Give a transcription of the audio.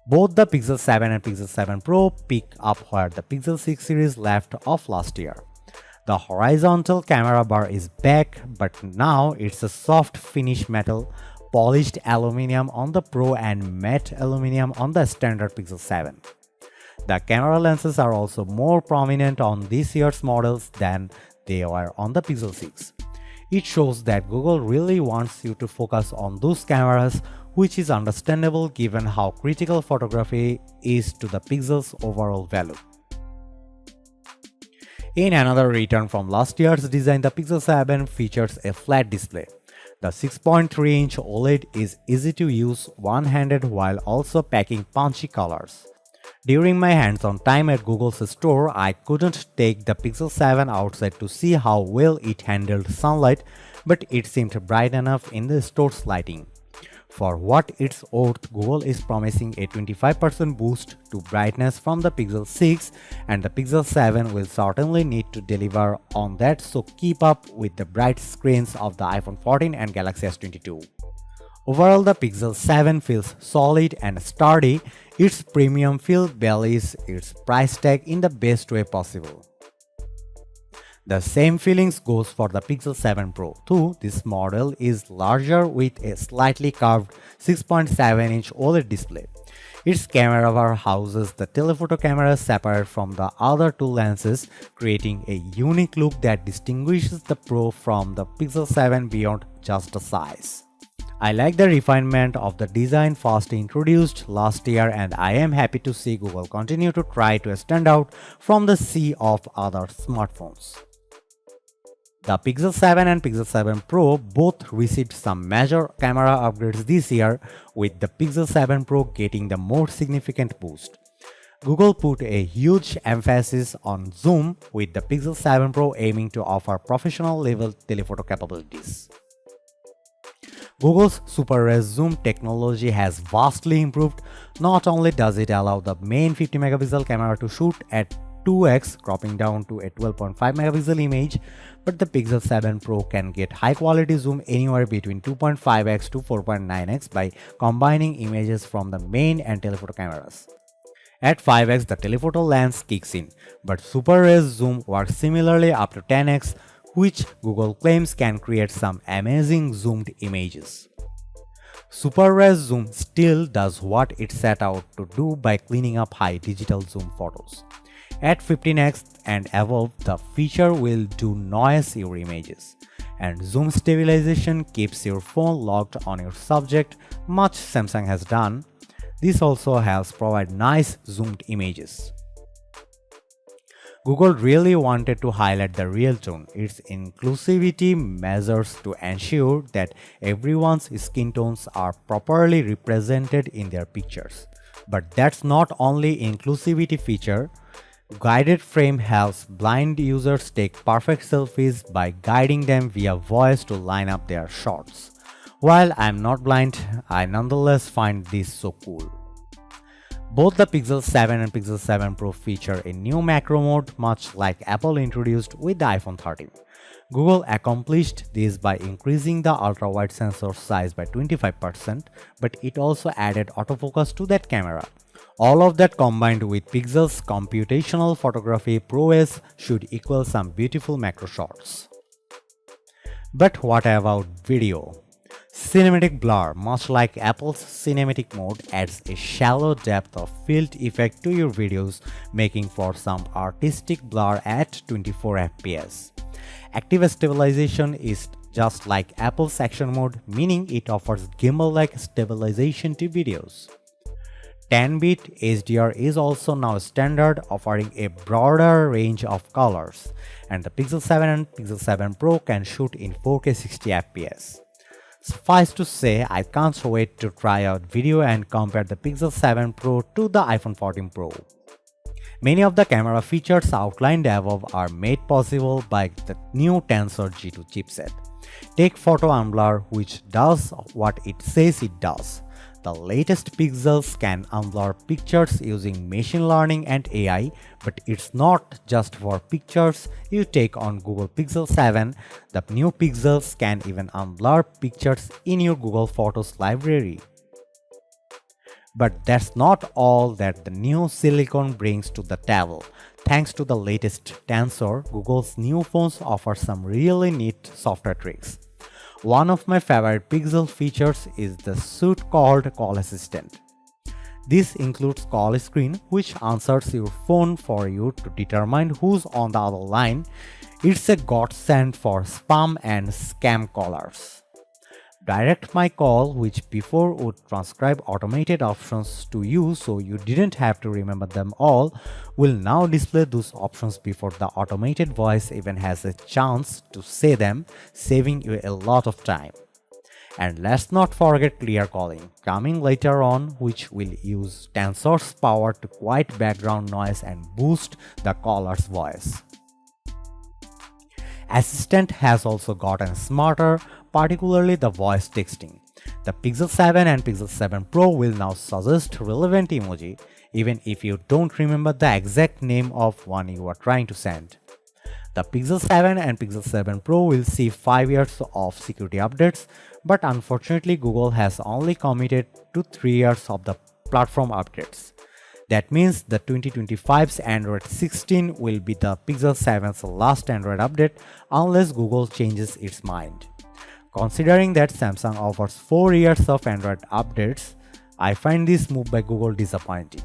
Both the Pixel 7 and Pixel 7 Pro pick up where the Pixel 6 series left off last year. The horizontal camera bar is back, but now it's a soft finish metal, polished aluminum on the Pro and matte aluminum on the standard Pixel 7. The camera lenses are also more prominent on this year's models than they were on the Pixel 6. It shows that Google really wants you to focus on those cameras, which is understandable given how critical photography is to the Pixel's overall value. In another return from last year's design, the Pixel 7 features a flat display. The 6.3-inch OLED is easy to use one-handed while also packing punchy colors. During my hands-on time at Google's store, I couldn't take the Pixel 7 outside to see how well it handled sunlight, but it seemed bright enough in the store's lighting. For what it's worth, Google is promising a 25% boost to brightness from the Pixel 6, and the Pixel 7 will certainly need to deliver on that, so keep up with the bright screens of the iPhone 14 and Galaxy S22. Overall, the Pixel 7 feels solid and sturdy. Its premium feel belies its price tag in the best way possible. The same feelings goes for the Pixel 7 Pro too. This model is larger with a slightly curved 6.7-inch OLED display. Its camera bar houses the telephoto camera separate from the other two lenses, creating a unique look that distinguishes the Pro from the Pixel 7 beyond just the size. I like the refinement of the design first introduced last year, and I am happy to see Google continue to try to stand out from the sea of other smartphones. The Pixel 7 and Pixel 7 Pro both received some major camera upgrades this year, with the Pixel 7 Pro getting the more significant boost. Google put a huge emphasis on zoom, with the Pixel 7 Pro aiming to offer professional level telephoto capabilities. Google's Super Res Zoom technology has vastly improved. Not only does it allow the main 50 megapixel camera to shoot at 2x, cropping down to a 12.5 megapixel image, but the Pixel 7 Pro can get high quality zoom anywhere between 2.5x to 4.9x by combining images from the main and telephoto cameras. At 5x, the telephoto lens kicks in, but Super Res Zoom works similarly up to 10x, which Google claims can create some amazing zoomed images. Super Res Zoom still does what it set out to do by cleaning up high digital zoom photos. At 15x and above, the feature will do noise your images, and zoom stabilization keeps your phone locked on your subject, much Samsung has done. This also helps provide nice zoomed images. Google really wanted to highlight the real tone, its inclusivity measures to ensure that everyone's skin tones are properly represented in their pictures. But that's not only inclusivity feature. Guided Frame helps blind users take perfect selfies by guiding them via voice to line up their shots. While I'm not blind, I nonetheless find this so cool. Both the Pixel 7 and Pixel 7 Pro feature a new macro mode, much like Apple introduced with the iPhone 13. Google accomplished this by increasing the ultra-wide sensor size by 25%, but it also added autofocus to that camera. All of that combined with Pixel's computational photography prowess should equal some beautiful macro shots. But what about video? Cinematic blur, much like Apple's cinematic mode, adds a shallow depth of field effect to your videos, making for some artistic blur at 24 fps. Active stabilization is just like Apple's action mode, meaning it offers gimbal-like stabilization to videos. 10-bit HDR is also now standard, offering a broader range of colors, and the Pixel 7 and Pixel 7 Pro can shoot in 4K 60 fps. Suffice to say, I can't wait to try out video and compare the Pixel 7 Pro to the iPhone 14 Pro. Many of the camera features outlined above are made possible by the new Tensor G2 chipset. Take photo unblur, which does what it says it does. The latest Pixels can unblur pictures using machine learning and AI, but it's not just for pictures you take on Google Pixel 7. The new Pixels can even unblur pictures in your Google Photos library. But that's not all that the new silicon brings to the table. Thanks to the latest Tensor, Google's new phones offer some really neat software tricks. One of my favorite Pixel features is the suite called Call Assistant. This includes call screen, which answers your phone for you to determine who's on the other line. It's a godsend for spam and scam callers. Direct My Call, which before would transcribe automated options to you so you didn't have to remember them all, will now display those options before the automated voice even has a chance to say them, saving you a lot of time. And let's not forget clear calling, coming later on, which will use Tensor's power to quiet background noise and boost the caller's voice. Assistant has also gotten smarter, particularly the voice texting. The Pixel 7 and Pixel 7 Pro will now suggest relevant emoji, even if you don't remember the exact name of one you are trying to send. The Pixel 7 and Pixel 7 Pro will see 5 years of security updates, but unfortunately Google has only committed to 3 years of the platform updates. That means the 2025's Android 16 will be the Pixel 7's last Android update unless Google changes its mind. Considering that Samsung offers 4 years of Android updates, I find this move by Google disappointing.